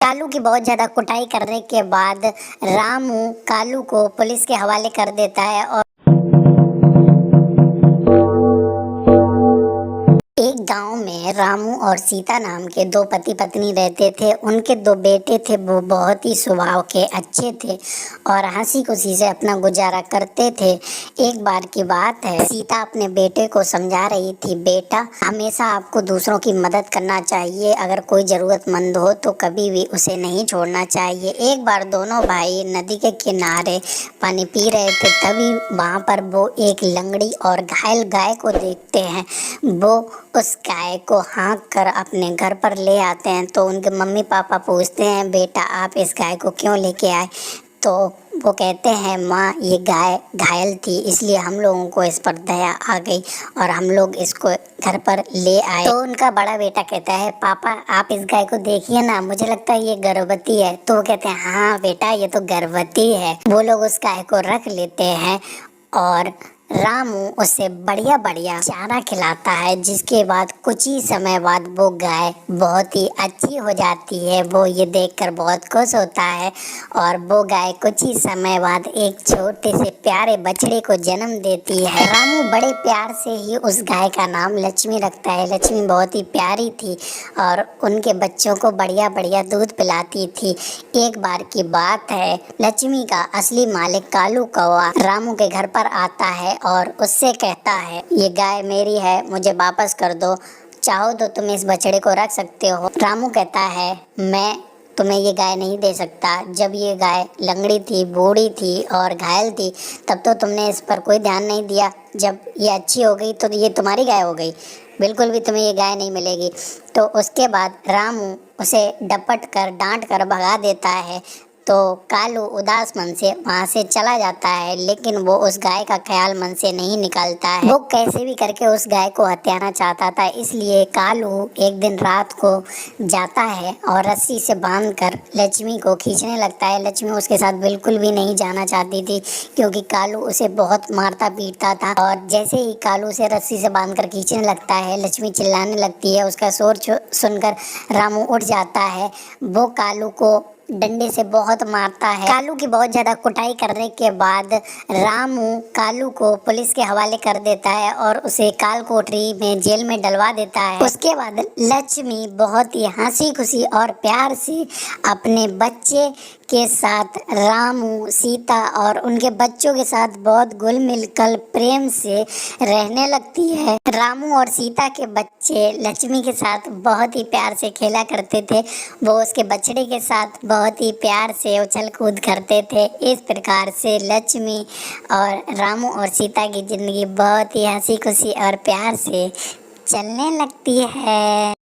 कालू की बहुत ज्यादा कुटाई करने के बाद रामू कालू को पुलिस के हवाले कर देता है। और एक गांव में रामू और सीता नाम के दो पति पत्नी रहते थे। उनके दो बेटे थे, वो बहुत ही स्वभाव के अच्छे थे और हंसी खुशी से अपना गुजारा करते थे। एक बार की बात है, सीता अपने बेटे को समझा रही थी, बेटा हमेशा आपको दूसरों की मदद करना चाहिए, अगर कोई जरूरतमंद हो तो कभी भी उसे नहीं छोड़ना चाहिए। एक बार दोनों भाई नदी के किनारे पानी पी रहे थे, तभी वहां पर वो एक लंगड़ी और घायल गाय को देखते हैं। वो उस गाय को हाँक कर अपने घर पर ले आते हैं। तो उनके मम्मी पापा पूछते हैं, बेटा आप इस गाय को क्यों लेके आए? तो वो कहते हैं, माँ ये गाय घायल थी, इसलिए हम लोगों को इस पर दया आ गई और हम लोग इसको घर पर ले आए। तो उनका बड़ा बेटा कहता है, पापा आप इस गाय को देखिए ना, मुझे लगता है ये गर्भवती है। तो वो कहते हैं, हाँ बेटा ये तो गर्भवती है। वो लोग उस गाय को रख लेते हैं और रामू उसे बढ़िया बढ़िया चारा खिलाता है, जिसके बाद कुछ ही समय बाद वो गाय बहुत ही अच्छी हो जाती है। वो ये देखकर बहुत खुश होता है और वो गाय कुछ ही समय बाद एक छोटे से प्यारे बछड़े को जन्म देती है। रामू बड़े प्यार से ही उस गाय का नाम लक्ष्मी रखता है। लक्ष्मी बहुत ही प्यारी थी और उनके बच्चों को बढ़िया बढ़िया दूध पिलाती थी। एक बार की बात है, लक्ष्मी का असली मालिक कालू कौवा रामू के घर पर आता है और उससे कहता है, ये गाय मेरी है, मुझे वापस कर दो, चाहो तो तुम इस बछड़े को रख सकते हो। रामू कहता है, मैं तुम्हें ये गाय नहीं दे सकता। जब ये गाय लंगड़ी थी, बूढ़ी थी और घायल थी, तब तो तुमने इस पर कोई ध्यान नहीं दिया। जब ये अच्छी हो गई तो ये तुम्हारी गाय हो गई, बिल्कुल भी तुम्हें ये गाय नहीं मिलेगी। तो उसके बाद रामू उसे डपट कर डांट कर भगा देता है। तो कालू उदास मन से वहां से चला जाता है, लेकिन वो उस गाय का ख्याल मन से नहीं निकालता है। वो कैसे भी करके उस गाय को हत्याना चाहता था, इसलिए कालू एक दिन रात को जाता है और रस्सी से बांधकर लक्ष्मी को खींचने लगता है। लक्ष्मी उसके साथ बिल्कुल भी नहीं जाना चाहती थी, क्योंकि कालू उसे बहुत मारता पीटता था। और जैसे ही कालू उसे रस्सी से बांधकर खींचने लगता है, लक्ष्मी चिल्लाने लगती है। उसका शोर सुनकर रामू उठ जाता है। वो कालू को डंडे से बहुत मारता है। कालू की बहुत ज्यादा कुटाई करने के बाद रामू कालू को पुलिस के हवाले कर देता है और उसे काल कोठरी में जेल में डलवा देता है। उसके बाद लक्ष्मी बहुत ही हंसी खुशी और प्यार से अपने बच्चे के साथ रामू, सीता और उनके बच्चों के साथ बहुत घुल मिलकर प्रेम से रहने लगती है। रामू और सीता के बच्चे लक्ष्मी के साथ बहुत ही प्यार से खेला करते थे। वो उसके बछड़े के साथ बहुत ही प्यार से उछल कूद करते थे। इस प्रकार से लक्ष्मी और रामू और सीता की जिंदगी बहुत ही हंसी खुशी और प्यार से चलने लगती है।